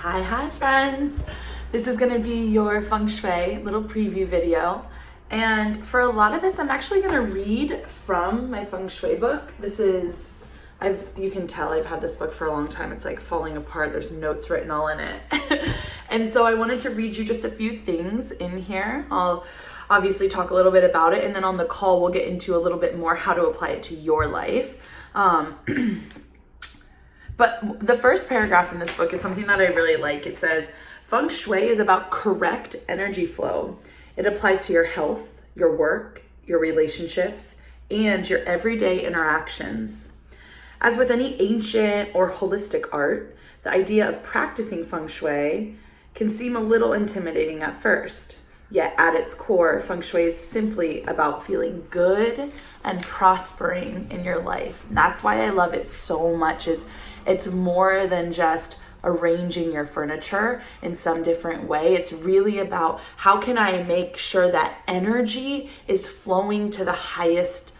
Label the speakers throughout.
Speaker 1: Hi friends! This is going to be your Feng Shui little preview video, and for a lot of this I'm actually going to read from my Feng Shui book. You can tell I've had this book for a long time. It's like falling apart. There's notes written all in it. And so I wanted to read you just a few things in here. I'll obviously talk a little bit about it, and then on the call we'll get into a little bit more how to apply it to your life. But the first paragraph in this book is something that I really like. It says, Feng Shui is about correct energy flow. It applies to your health, your work, your relationships, and your everyday interactions. As with any ancient or holistic art, the idea of practicing Feng Shui can seem a little intimidating at first. Yet at its core, Feng Shui is simply about feeling good and prospering in your life. And that's why I love it so much. It's more than just arranging your furniture in some different way. It's really about how can I make sure that energy is flowing to the highest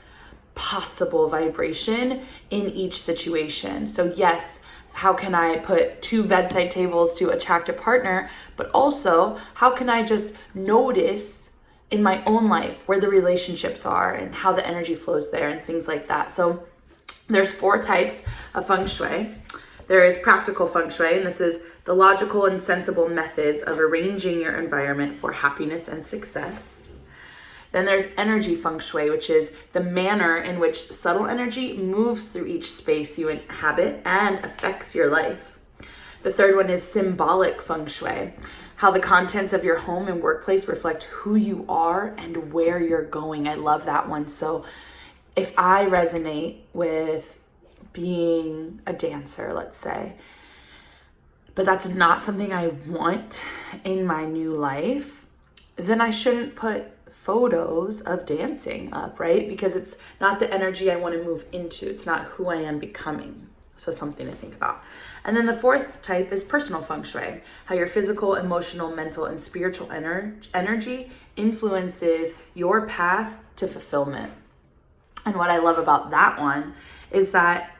Speaker 1: possible vibration in each situation. So yes, how can I put 2 bedside tables to attract a partner, but also how can I just notice in my own life where the relationships are and how the energy flows there and things like that. So there's 4 types of Feng Shui. There is practical Feng Shui, and this is the logical and sensible methods of arranging your environment for happiness and success. Then there's energy Feng Shui, which is the manner in which subtle energy moves through each space you inhabit and affects your life. The third one is symbolic Feng Shui, how the contents of your home and workplace reflect who you are and where you're going. I love that one. So if I resonate with being a dancer, let's say, but that's not something I want in my new life, then I shouldn't put photos of dancing up, right? Because it's not the energy I want to move into. It's not who I am becoming. So something to think about. And then the 4th type is personal Feng Shui, how your physical, emotional, mental, and spiritual energy influences your path to fulfillment. And what I love about that one is that,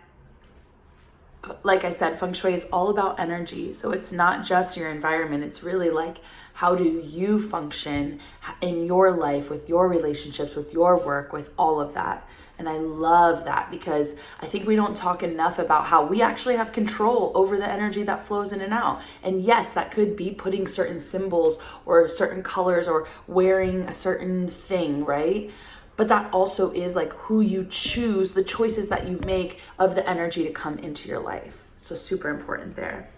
Speaker 1: like I said, Feng Shui is all about energy. So it's not just your environment. It's really like, how do you function in your life, with your relationships, with your work, with all of that. And I love that because I think we don't talk enough about how we actually have control over the energy that flows in and out. And yes, that could be putting certain symbols or certain colors or wearing a certain thing, right? But that also is like who you choose, the choices that you make of the energy to come into your life. So super important there.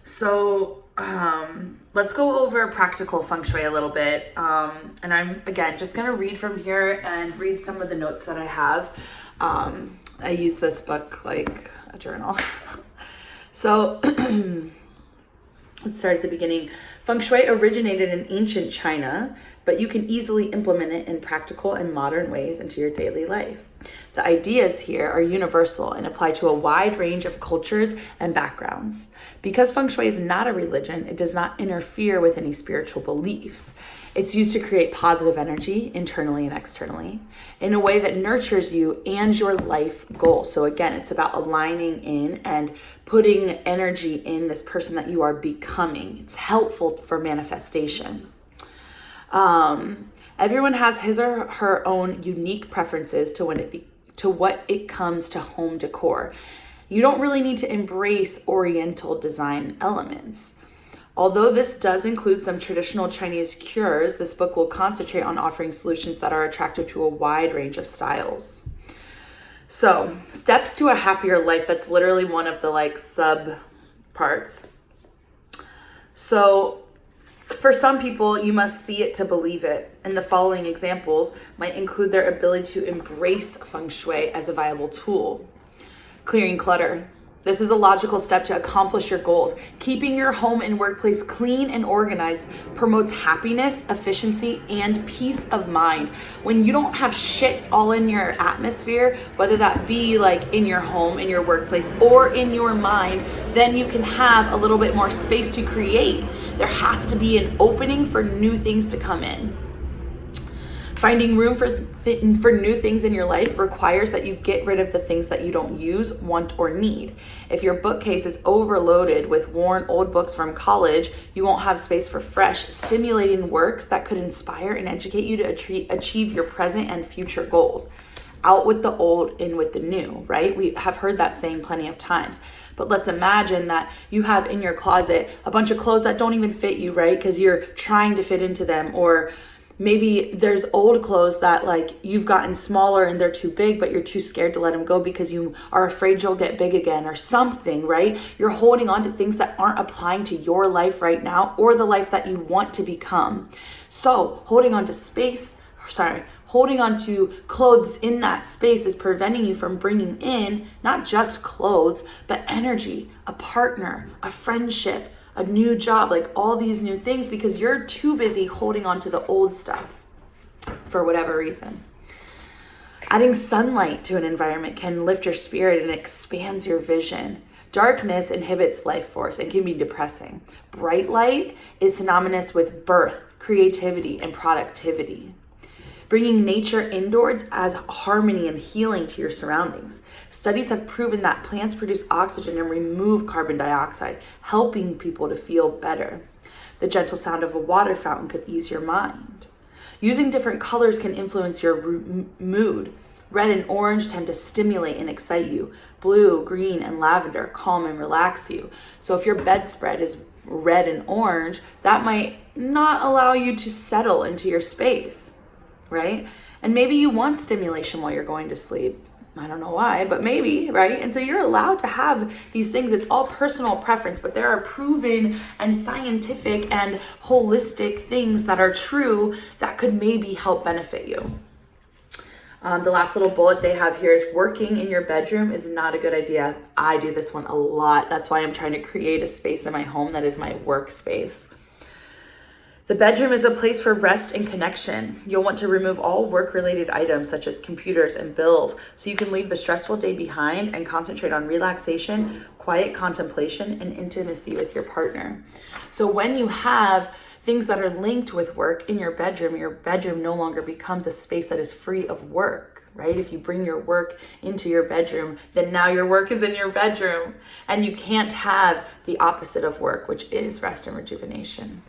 Speaker 1: So let's go over practical Feng Shui a little bit. And I'm, again, just going to read from here and read some of the notes that I have. I use this book like a journal. So let's start at the beginning. Feng Shui originated in ancient China, but you can easily implement it in practical and modern ways into your daily life. The ideas here are universal and apply to a wide range of cultures and backgrounds. Because Feng Shui is not a religion, it does not interfere with any spiritual beliefs. It's used to create positive energy internally and externally in a way that nurtures you and your life goals. So again, it's about aligning in and putting energy in this person that you are becoming. It's helpful for manifestation. Everyone has his or her own unique preferences to what it comes to home decor. You don't really need to embrace Oriental design elements. Although this does include some traditional Chinese cures, this book will concentrate on offering solutions that are attractive to a wide range of styles. So, steps to a happier life, that's literally one of the sub parts. So, for some people, you must see it to believe it. And the following examples might include their ability to embrace Feng Shui as a viable tool. Clearing clutter. This is a logical step to accomplish your goals. Keeping your home and workplace clean and organized promotes happiness, efficiency, and peace of mind. When you don't have shit all in your atmosphere, whether that be in your home, in your workplace, or in your mind, then you can have a little bit more space to create. There has to be an opening for new things to come in. Finding room for new things in your life requires that you get rid of the things that you don't use, want, or need. If your bookcase is overloaded with worn old books from college, you won't have space for fresh, stimulating works that could inspire and educate you to achieve your present and future goals. Out with the old, in with the new, right? We have heard that saying plenty of times. But let's imagine that you have in your closet a bunch of clothes that don't even fit you, right? Because you're trying to fit into them. Or maybe there's old clothes that like you've gotten smaller and they're too big, but you're too scared to let them go because you are afraid you'll get big again or something, right? You're holding on to things that aren't applying to your life right now or the life that you want to become. So holding on to clothes in that space is preventing you from bringing in not just clothes, but energy, a partner, a friendship, a new job, like all these new things, because you're too busy holding on to the old stuff for whatever reason. Adding sunlight to an environment can lift your spirit and expands your vision. Darkness inhibits life force and can be depressing. Bright light is synonymous with birth, creativity, and productivity. Bringing nature indoors adds harmony and healing to your surroundings. Studies have proven that plants produce oxygen and remove carbon dioxide, helping people to feel better. The gentle sound of a water fountain could ease your mind. Using different colors can influence your mood. Red and orange tend to stimulate and excite you. Blue, green, and lavender calm and relax you. So if your bedspread is red and orange, that might not allow you to settle into your space, right? And maybe you want stimulation while you're going to sleep. I don't know why, but maybe, right? And so you're allowed to have these things. It's all personal preference, but there are proven and scientific and holistic things that are true that could maybe help benefit you. The last little bullet they have here is working in your bedroom is not a good idea. I do this one a lot. That's why I'm trying to create a space in my home that is my workspace. The bedroom is a place for rest and connection. You'll want to remove all work-related items such as computers and bills so you can leave the stressful day behind and concentrate on relaxation, quiet contemplation, and intimacy with your partner. So when you have things that are linked with work in your bedroom no longer becomes a space that is free of work, right? If you bring your work into your bedroom, then now your work is in your bedroom, and you can't have the opposite of work, which is rest and rejuvenation.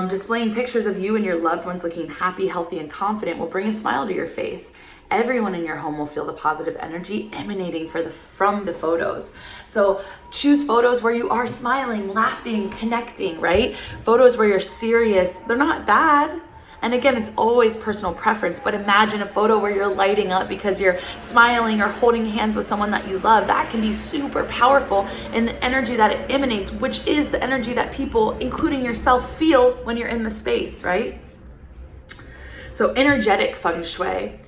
Speaker 1: Displaying pictures of you and your loved ones looking happy, healthy, and confident will bring a smile to your face. Everyone in your home will feel the positive energy emanating from the photos. So choose photos where you are smiling, laughing, connecting, right? Photos where you're serious. They're not bad. And again, it's always personal preference, but imagine a photo where you're lighting up because you're smiling or holding hands with someone that you love. That can be super powerful in the energy that it emanates, which is the energy that people, including yourself, feel when you're in the space, right? So energetic feng shui.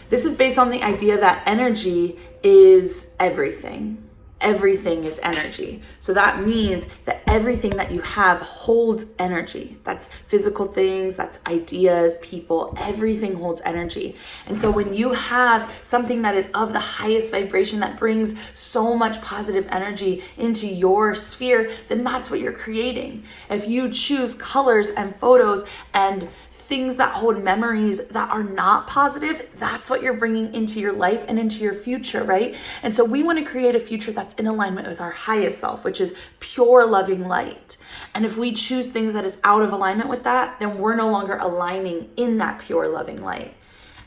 Speaker 1: This is based on the idea that energy is everything. Everything is energy. So that means that everything that you have holds energy. That's physical things, that's ideas, people, everything holds energy. And so when you have something that is of the highest vibration that brings so much positive energy into your sphere, then that's what you're creating. If you choose colors and photos and things that hold memories that are not positive, that's what you're bringing into your life and into your future, right? And so we want to create a future that's in alignment with our highest self, which is pure loving light. And if we choose things that is out of alignment with that, then we're no longer aligning in that pure loving light.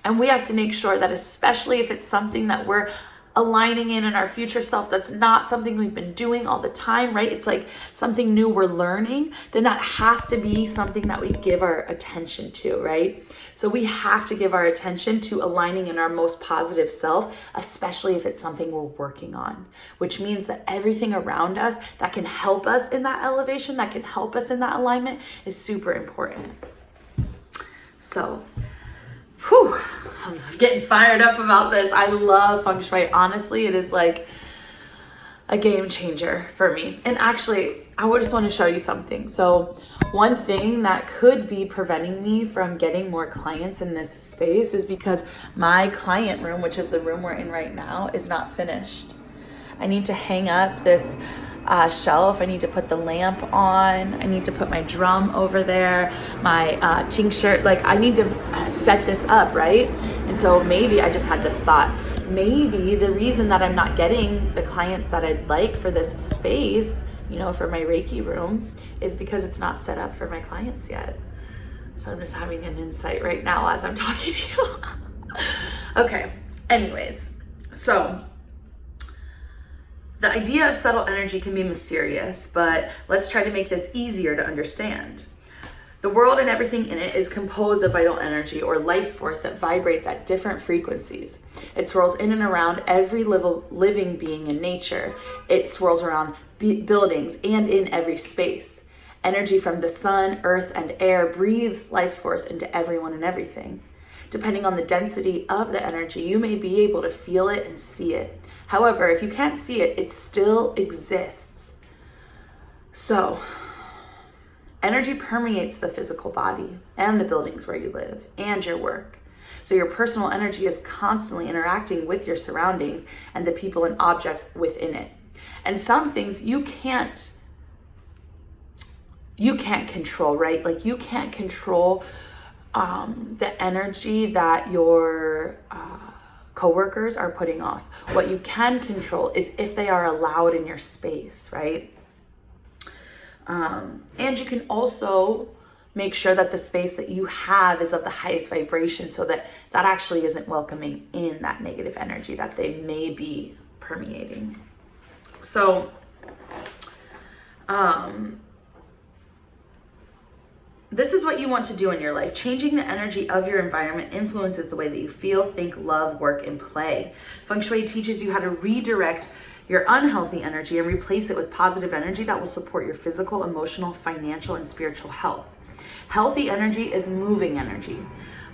Speaker 1: And we have to make sure that, especially if it's something that we're aligning in our future self, that's not something we've been doing all the time, right? It's like something new we're learning, then that has to be something that we give our attention to, right? So we have to give our attention to aligning in our most positive self, especially if it's something we're working on, which means that everything around us that can help us in that elevation, that can help us in that alignment is super important. So, I'm getting fired up about this. I love feng shui. Honestly, it is like a game changer for me. And actually, I just want to show you something. So one thing that could be preventing me from getting more clients in this space is because my client room, which is the room we're in right now, is not finished. I need to hang up this shelf. I need to put the lamp on. I need to put my drum over there, my tincture. Like I need to set this up, right? And so maybe I just had this thought. Maybe the reason that I'm not getting the clients that I'd like for this space, you know, for my Reiki room, is because it's not set up for my clients yet. So I'm just having an insight right now as I'm talking to you. Okay, anyways, so the idea of subtle energy can be mysterious, but let's try to make this easier to understand. The world and everything in it is composed of vital energy or life force that vibrates at different frequencies. It swirls in and around every living being in nature. It swirls around buildings and in every space. Energy from the sun, earth, and air breathes life force into everyone and everything. Depending on the density of the energy, you may be able to feel it and see it. However, if you can't see it, it still exists. So, energy permeates the physical body and the buildings where you live and your work. So your personal energy is constantly interacting with your surroundings and the people and objects within it. And some things you can't control, right? Like you can't control the energy that your coworkers are putting off. What you can control is if they are allowed in your space, right? And you can also make sure that the space that you have is of the highest vibration so that that actually isn't welcoming in that negative energy that they may be permeating. So, this is what you want to do in your life. Changing the energy of your environment influences the way that you feel, think, love, work, and play. Feng Shui teaches you how to redirect your unhealthy energy and replace it with positive energy that will support your physical, emotional, financial, and spiritual health. Healthy energy is moving energy.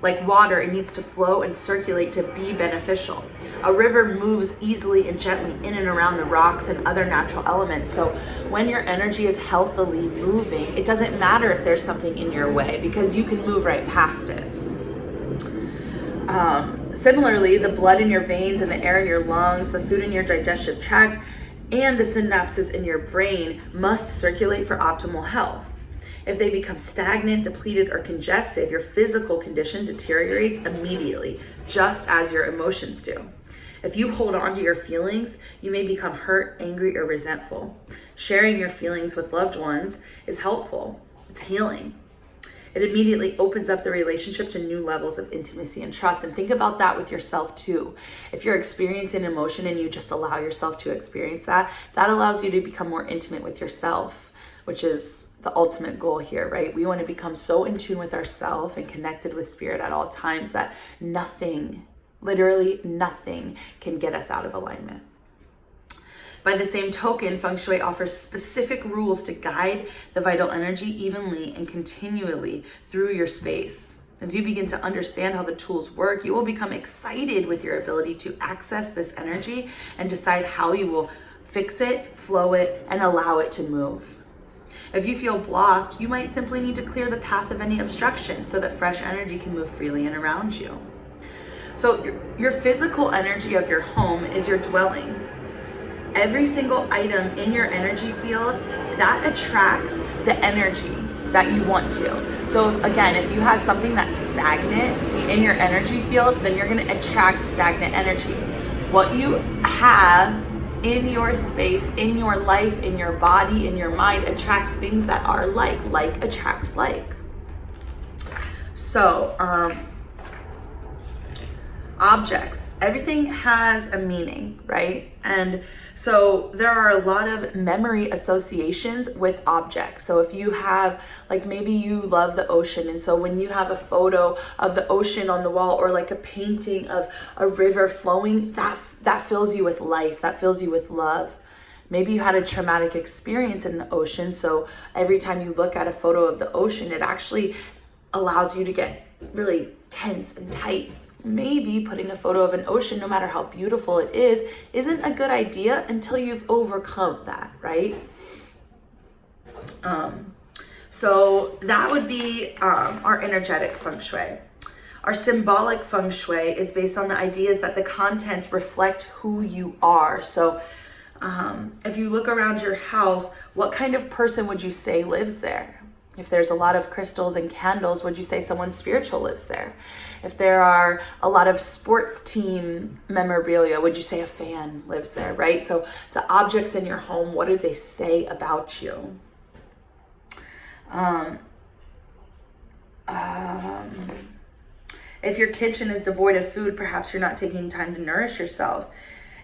Speaker 1: Like water, it needs to flow and circulate to be beneficial. A river moves easily and gently in and around the rocks and other natural elements. So when your energy is healthily moving, it doesn't matter if there's something in your way because you can move right past it. Similarly, the blood in your veins and the air in your lungs, the food in your digestive tract, and the synapses in your brain must circulate for optimal health. If they become stagnant, depleted, or congested, your physical condition deteriorates immediately, just as your emotions do. If you hold on to your feelings, you may become hurt, angry, or resentful. Sharing your feelings with loved ones is helpful. It's healing. It immediately opens up the relationship to new levels of intimacy and trust. And think about that with yourself too. If you're experiencing emotion and you just allow yourself to experience that, that allows you to become more intimate with yourself, which is the ultimate goal here, right? We want to become so in tune with ourselves and connected with spirit at all times that nothing, literally nothing, can get us out of alignment. By the same token, Feng Shui offers specific rules to guide the vital energy evenly and continually through your space. As you begin to understand how the tools work, you will become excited with your ability to access this energy and decide how you will fix it, flow it, and allow it to move. If you feel blocked, you might simply need to clear the path of any obstruction so that fresh energy can move freely in around you. So your physical energy of your home is your dwelling. Every single item in your energy field, that attracts the energy that you want to. So again, if you have something that's stagnant in your energy field, then you're going to attract stagnant energy. What you have in your space, in your life, in your body, in your mind, attracts things that are like attracts like. So, objects, everything has a meaning, right? And so there are a lot of memory associations with objects. So if you have, like maybe you love the ocean, and so when you have a photo of the ocean on the wall or like a painting of a river flowing, that fills you with life, that fills you with love. Maybe you had a traumatic experience in the ocean, so every time you look at a photo of the ocean, it actually allows you to get really tense and tight. Maybe putting a photo of an ocean, no matter how beautiful it is, isn't a good idea until you've overcome that, right? So that would be our energetic Feng Shui. Our symbolic Feng Shui is based on the ideas that the contents reflect who you are. So If you look around your house, what kind of person would you say lives there? If there's a lot of crystals and candles, would you say someone spiritual lives there? If there are a lot of sports team memorabilia, would you say a fan lives there, right? So the objects in your home, what do they say about you? If your kitchen is devoid of food, perhaps you're not taking time to nourish yourself.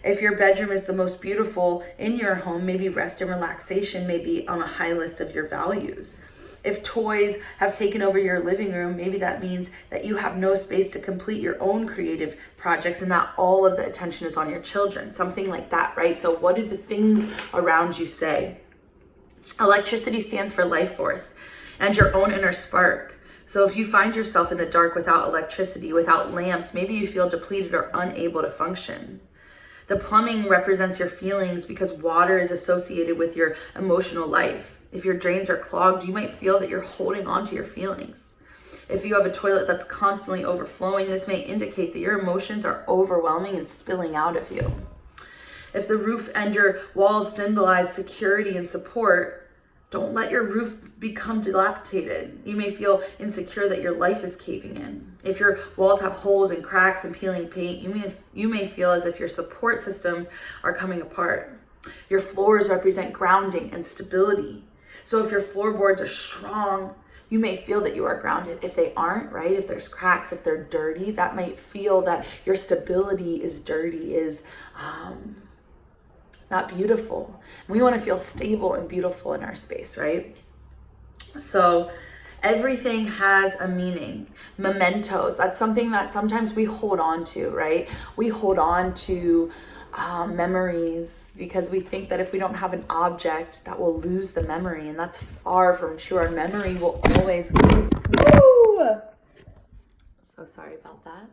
Speaker 1: If your bedroom is the most beautiful in your home, maybe rest and relaxation may be on a high list of your values. If toys have taken over your living room, maybe that means that you have no space to complete your own creative projects and that all of the attention is on your children. Something like that, right? So what do the things around you say? Electricity stands for life force and your own inner spark. So if you find yourself in the dark without electricity, without lamps, maybe you feel depleted or unable to function. The plumbing represents your feelings because water is associated with your emotional life. If your drains are clogged, you might feel that you're holding on to your feelings. If you have a toilet that's constantly overflowing, this may indicate that your emotions are overwhelming and spilling out of you. If the roof and your walls symbolize security and support, don't let your roof become dilapidated. You may feel insecure that your life is caving in. If your walls have holes and cracks and peeling paint, you may feel as if your support systems are coming apart. Your floors represent grounding and stability. So if your floorboards are strong, you may feel that you are grounded. If they aren't, right? If there's cracks, if they're dirty, that might feel that your stability is dirty, is not beautiful. We want to feel stable and beautiful in our space, right? So everything has a meaning. Mementos, that's something that sometimes we hold on to, right? We hold on to memories because we think that if we don't have an object that we'll lose the memory, and that's far from true. Our memory will always so sorry about that.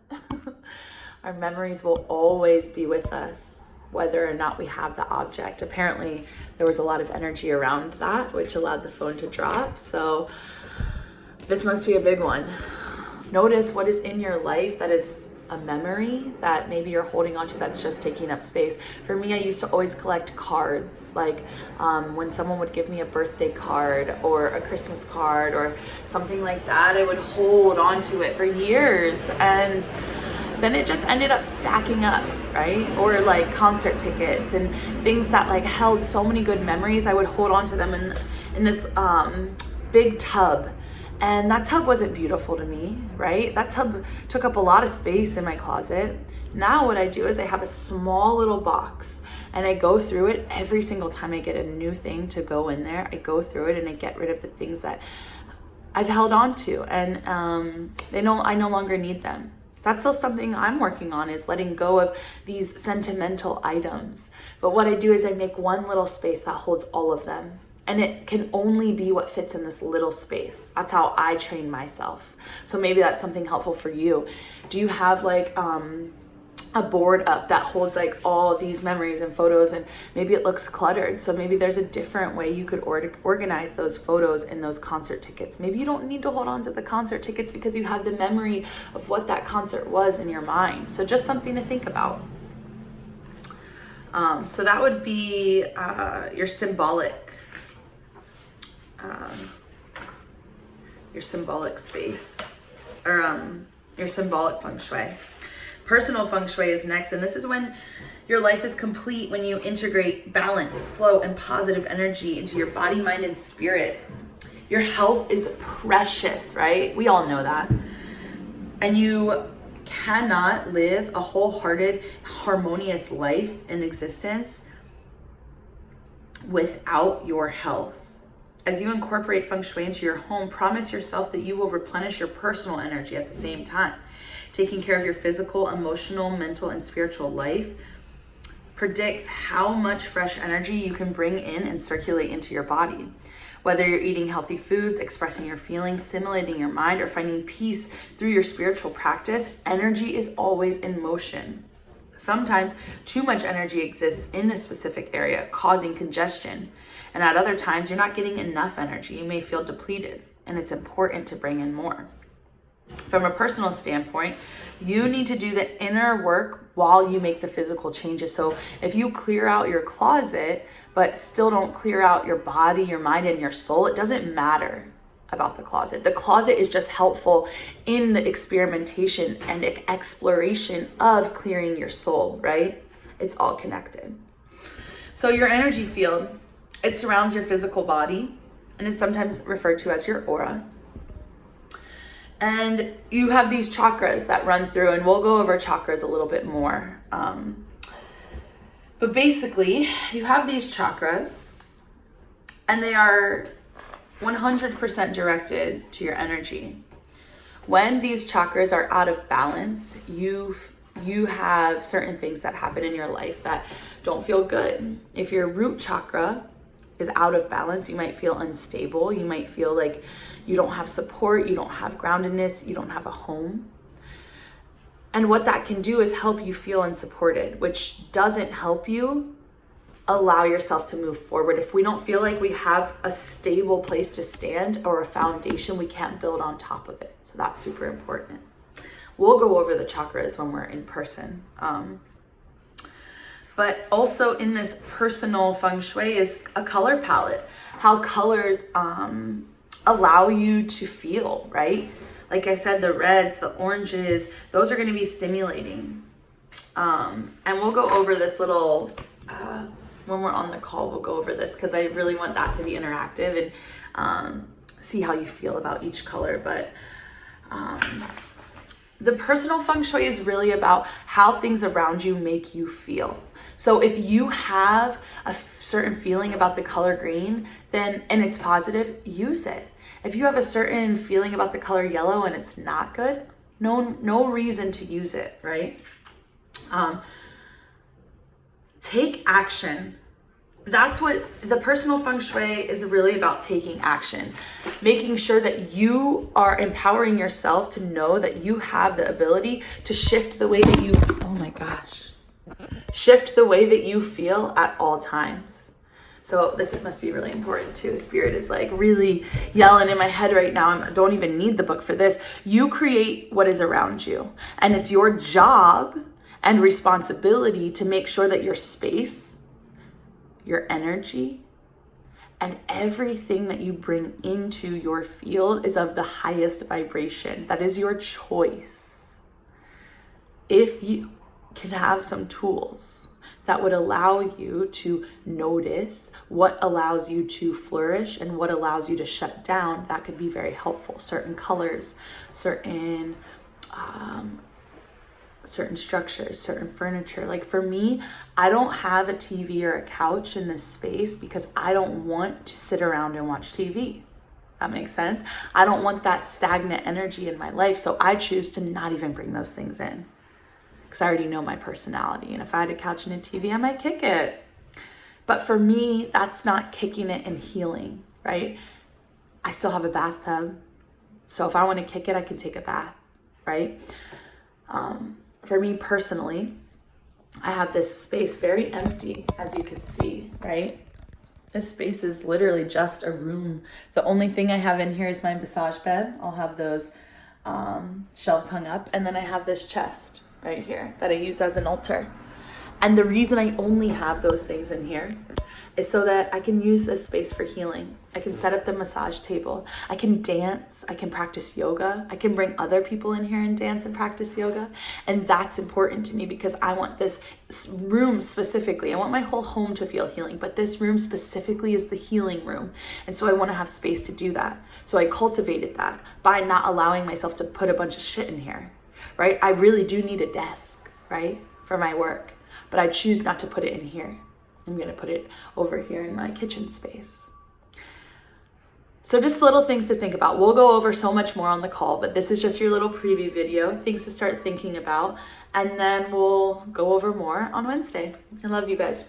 Speaker 1: Our memories will always be with us whether or not we have the object. Apparently there was a lot of energy around that which allowed the phone to drop, so this must be a big one. Notice what is in your life that is a memory that maybe you're holding on to that's just taking up space. For me, I used to always collect cards, like when someone would give me a birthday card or a Christmas card or something like that, I would hold on to it for years, and then it just ended up stacking up, right? Or like concert tickets and things that like held so many good memories. I would hold on to them in this big tub. And that tub wasn't beautiful to me, right? That tub took up a lot of space in my closet. Now what I do is I have a small little box and I go through it every single time I get a new thing to go in there. I go through it and I get rid of the things that I've held on to, and I no longer need them. That's still something I'm working on, is letting go of these sentimental items. But what I do is I make one little space that holds all of them. And it can only be what fits in this little space. That's how I train myself. So maybe that's something helpful for you. Do you have like a board up that holds like all these memories and photos, and maybe it looks cluttered? So maybe there's a different way you could organize those photos and those concert tickets. Maybe you don't need to hold on to the concert tickets because you have the memory of what that concert was in your mind. So just something to think about. So that would be your symbolic space, or your symbolic feng shui. Personal feng shui is next, and this is when your life is complete, when you integrate balance, flow, and positive energy into your body, mind, and spirit. Your health is precious, right? We all know that. And you cannot live a wholehearted, harmonious life in existence without your health. As you incorporate feng shui into your home, promise yourself that you will replenish your personal energy at the same time. Taking care of your physical, emotional, mental, and spiritual life predicts how much fresh energy you can bring in and circulate into your body. Whether you're eating healthy foods, expressing your feelings, stimulating your mind, or finding peace through your spiritual practice, energy is always in motion. Sometimes too much energy exists in a specific area, causing congestion. And at other times, you're not getting enough energy. You may feel depleted, and it's important to bring in more. From a personal standpoint, you need to do the inner work while you make the physical changes. So if you clear out your closet, but still don't clear out your body, your mind, and your soul, it doesn't matter about the closet. The closet is just helpful in the experimentation and exploration of clearing your soul, right? It's all connected. So your energy field, it surrounds your physical body and is sometimes referred to as your aura. And you have these chakras that run through, and we'll go over chakras a little bit more. But basically, you have these chakras, and they are 100% directed to your energy. When these chakras are out of balance, you have certain things that happen in your life that don't feel good. If your root chakra is out of balance, you might feel unstable. You might feel like you don't have support, you don't have groundedness, you don't have a home. And what that can do is help you feel unsupported, which doesn't help you allow yourself to move forward. If we don't feel like we have a stable place to stand or a foundation, we can't build on top of it. So that's super important. We'll go over the chakras when we're in person. But also in this personal feng shui is a color palette, how colors allow you to feel, right? Like I said, the reds, the oranges, those are going to be stimulating. And we'll go over this little, when we're on the call, we'll go over this because I really want that to be interactive and see how you feel about each color. But the personal feng shui is really about how things around you make you feel. So if you have a certain feeling about the color green, then, and it's positive, use it. If you have a certain feeling about the color yellow and it's not good, no reason to use it, right? Take action. That's what the personal feng shui is really about, taking action, making sure that you are empowering yourself to know that you have the ability to shift the way that you, oh my gosh, shift the way that you feel at all times. So this must be really important too. Spirit is like really yelling in my head right now. I don't even need the book for this. You create what is around you, and it's your job and responsibility to make sure that your space, your energy, and everything that you bring into your field is of the highest vibration. That is your choice. If you can have some tools that would allow you to notice what allows you to flourish and what allows you to shut down, that could be very helpful. Certain colors, certain structures, certain furniture. Like for me, I don't have a TV or a couch in this space because I don't want to sit around and watch TV. That makes sense. I don't want that stagnant energy in my life, so I choose to not even bring those things in. Because I already know my personality, and if I had a couch and a TV, I might kick it. But for me, that's not kicking it and healing, right? I still have a bathtub, so if I want to kick it, I can take a bath, right? For me personally, I have this space very empty, as you can see, right? This space is literally just a room. The only thing I have in here is my massage bed. I'll have those shelves hung up, and then I have this chest right here that I use as an altar. And the reason I only have those things in here is so that I can use this space for healing. I can set up the massage table. I can dance. I can practice yoga. I can bring other people in here and dance and practice yoga. And that's important to me because I want this room specifically. I want my whole home to feel healing, but this room specifically is the healing room. And so I want to have space to do that. So I cultivated that by not allowing myself to put a bunch of shit in here, right? I really do need a desk, right, for my work, but I choose not to put it in here. I'm going to put it over here in my kitchen space. So just little things to think about. We'll go over so much more on the call, but this is just your little preview video, things to start thinking about, and then we'll go over more on Wednesday. I love you guys.